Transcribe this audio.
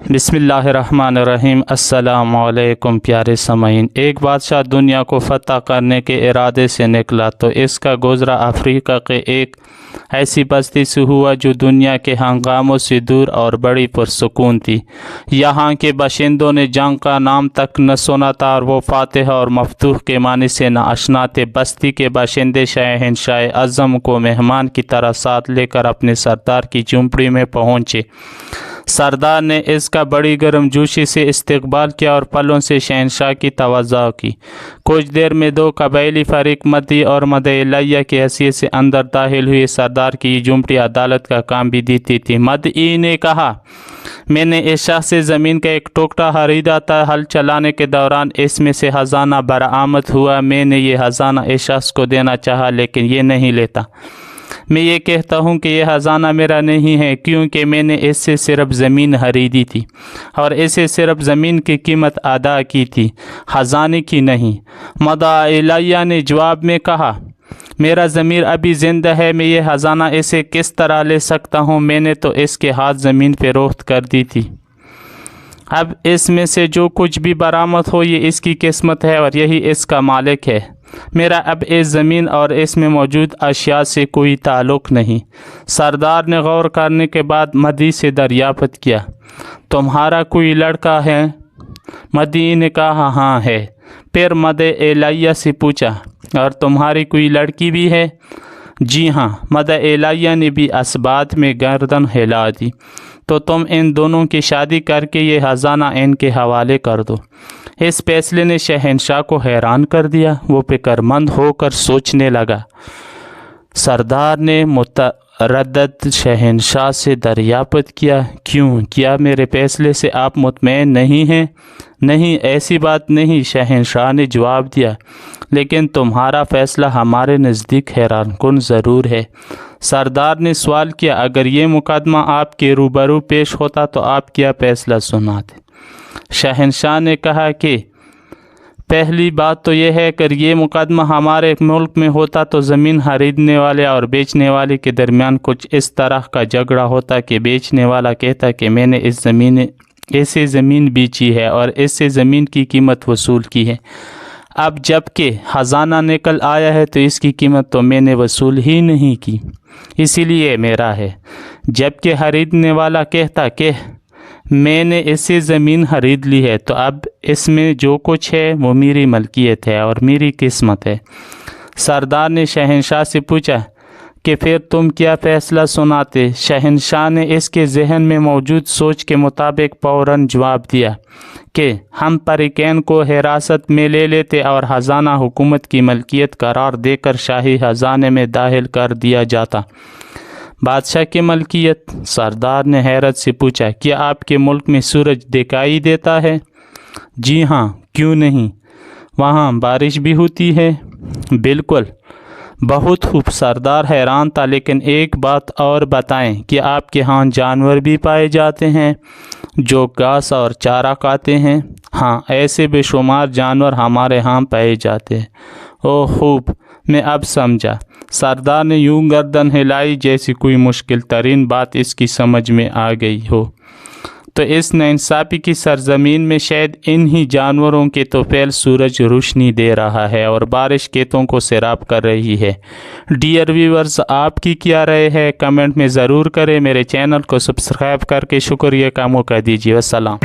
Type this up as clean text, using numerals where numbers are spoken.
बिस्मिल्लाहिर्रहमानिर्रहीम। अस्सलाम वालेकुम प्यारे सामीन। एक बादशाह दुनिया को फ़तह करने के इरादे से निकला तो इसका गुज़रा अफ्रीका के एक ऐसी बस्ती से हुआ जो दुनिया के हंगामों से दूर और बड़ी पुरसुकून थी। यहाँ के बाशिंदों ने जंग का नाम तक न सुना था और वो फातिह और मफतूह के मानी से न आशना थे। बस्ती के बाशिंदे शहंशाह आज़म को मेहमान की तरह साथ लेकर अपने सरदार की झुंपड़ी में पहुँचे। सरदार ने इसका बड़ी गर्मजोशी से इस्तकबाल किया और पलों से शहंशाह की तवज़्ज़ो की। कुछ देर में दो कबायली फरीक मदी और मद-ए-इलाहिया की हैसियत से अंदर दाखिल हुए। सरदार की झुंपड़ी अदालत का काम भी देती थी। मदई ने कहा, मैंने इस शख्स से ज़मीन का एक टुकड़ा खरीदा था। हल चलाने के दौरान इसमें से खजाना बरामद हुआ। मैंने ये खजाना इस शख्स को देना चाहा लेकिन ये नहीं लेता। मैं ये कहता हूँ कि यह खजाना मेरा नहीं है क्योंकि मैंने इससे सिर्फ ज़मीन खरीदी थी और इसे सिर्फ ज़मीन की कीमत अदा की थी, खजाने की नहीं। मद-ए-इलाहिया ने जवाब में कहा, मेरा ज़मीर अभी ज़िंदा है, मैं ये खजाना इसे किस तरह ले सकता हूँ? मैंने तो इसके हाथ ज़मीन फ़रोख्त कर दी थी। अब इसमें से जो कुछ भी बरामद हो ये इसकी किस्मत है और यही इसका मालिक है। मेरा अब इस ज़मीन और इसमें मौजूद अशिया से कोई ताल्लुक़ नहीं। सरदार ने गौर करने के बाद मदी से दरियाफ़त किया, तुम्हारा कोई लड़का है? मदी ने कहा, हाँ है। फिर मद-ए-इलाहिया से पूछा, और तुम्हारी कोई लड़की भी है? जी हाँ। मद-ए-इलाहिया ने भी असबात में गर्दन हिला दी। तो तुम इन दोनों की शादी करके ये खजाना इनके हवाले कर दो। इस फैसले ने शहंशाह को हैरान कर दिया। वो फिक्रमंद होकर सोचने लगा। सरदार ने मुतरद्दिद शहंशाह से दरियाफ़त किया, क्यों? क्या मेरे फैसले से आप मुतमईन नहीं हैं? नहीं, ऐसी बात नहीं, शहंशाह ने जवाब दिया, लेकिन तुम्हारा फ़ैसला हमारे नज़दीक हैरानकुन ज़रूर है। सरदार ने सवाल किया, अगर ये मुकदमा आपके रूबरू पेश होता तो आप क्या फ़ैसला सुनाते? शहंशाह ने कहा कि पहली बात तो यह है कि ये मुकदमा हमारे मुल्क में होता तो ज़मीन खरीदने वाले और बेचने वाले के दरमियान कुछ इस तरह का झगड़ा होता कि बेचने वाला कहता कि मैंने ऐसे ज़मीन बेची है और इससे ज़मीन की कीमत वसूल की है। अब जबकि खजाना निकल आया है तो इसकी कीमत तो मैंने वसूल ही नहीं की, इसीलिए मेरा है। जबकि खरीदने वाला कहता कि मैंने इससे ज़मीन खरीद ली है तो अब इसमें जो कुछ है वो मेरी मलकियत है और मेरी किस्मत है। सरदार ने शहंशाह से पूछा कि फिर तुम क्या फ़ैसला सुनाते? शहंशाह ने इसके जहन में मौजूद सोच के मुताबिक फ़ौरन जवाब दिया कि हम फरीकैन को हिरासत में ले लेते और खजाना हुकूमत की मलकियत करार देकर शाही खजाने में दाखिल कर दिया जाता। बादशाह की मलकियत? सरदार ने हैरत से पूछा, क्या आपके मुल्क में सूरज दिखाई देता है? जी हाँ, क्यों नहीं? वहाँ बारिश भी होती है? बिल्कुल। बहुत खूब। सरदार हैरान था, लेकिन एक बात और बताएं कि आपके यहाँ जानवर भी पाए जाते हैं जो घास और चारा खाते हैं? हाँ, ऐसे बेशुमार जानवर हमारे यहाँ पाए जाते हैं। ओह खूब, मैं अब समझा। सरदार ने यूं गर्दन हिलाई जैसी कोई मुश्किल तरीन बात इसकी समझ में आ गई हो। तो इस नाइंसाफ़ी की सरजमीन में शायद इन ही जानवरों के तो फैल सूरज रोशनी दे रहा है और बारिश खेतों को सैराब कर रही है। डियर व्यूअर्स, आपकी क्या राय है? कमेंट में ज़रूर करें। मेरे चैनल को सब्सक्राइब करके शुक्रिया का मौका दीजिए। अस्सलाम।